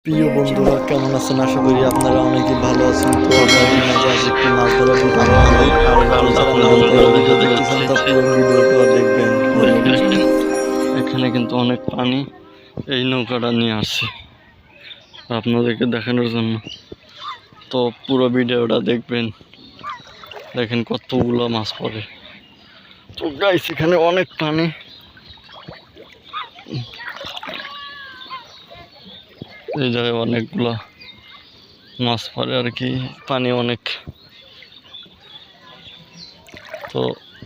প্রিয় বন্ধুরা কেমন আছেন? আশা করি আপনারা অনেকেই ভালো আছেন। তো আপনাদের মাঝে আজ একটি মাছ ধরার ভিডিও দেখতেছেন, তা পুরো ভিডিওটা দেখবেন। এখানে কিন্তু অনেক পানি, এই নৌকাটা নিয়ে আসছে আপনাদেরকে দেখানোর জন্য। তো পুরো ভিডিওটা দেখবেন, দেখেন কতগুলো মাছ পড়ে। তো গাইস এখানে অনেক পানি, এই জায়গায় অনেকগুলো মাছ পড়ে আর কি, পানি অনেক। তো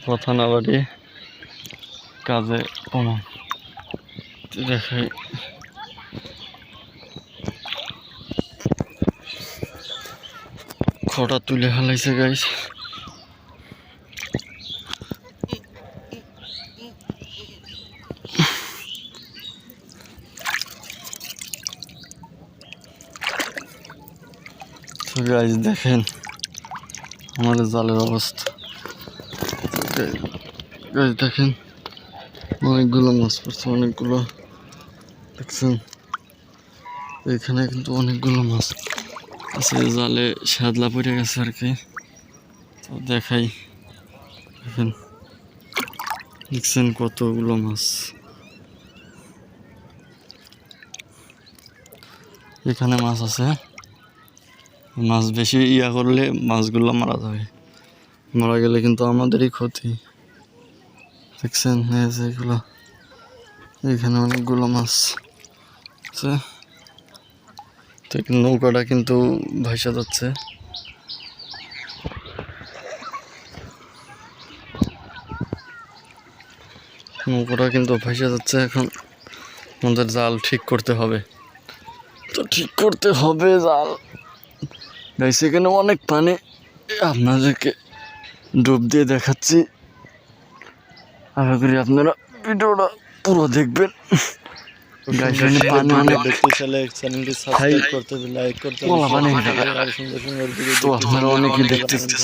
কথা না বাড়িয়ে কাজে কমান দেখাই। খড়া তুলে ফেলাইছে গাইস। তো গাইস দেখেন আমাদের জালের অবস্থা। গাইস দেখেন অনেকগুলো মাছ পড়ছে, অনেকগুলো দেখছেন। এখানে কিন্তু অনেকগুলো মাছ আছে, জালে শ্যাদলা পড়ে গেছে আর কি। তো দেখাই, দেখেন দেখছেন কতগুলো মাছ। এখানে মাছ আছে, মাছ বেশি ইয়া করলে মাছগুলো মারা যাবে, মারা গেলে কিন্তু আমাদেরই ক্ষতি। দেখছেন এগুলো, এখানে অনেকগুলো মাছ আছে। নৌকাটা কিন্তু ভাসা যাচ্ছে। নৌকাটা কিন্তু ভাসা যাচ্ছে। এখন আমাদের জাল ঠিক করতে হবে, তো ঠিক করতে হবে জাল। গাইস এখানে অনেক পানি, আপনাদেরকে ডুব দিয়ে দেখাচ্ছি। আশা করি আপনারা ভিডিওটা পুরো দেখবেন। গাইস পানি অনেক, দেখতে চাইলে চ্যানেলটি সাবস্ক্রাইব করতে হবে, লাইক করতে হবে। পানি আর সুন্দর সুন্দর ভিডিও তো আপনারা অনেকেই দেখতেছেন।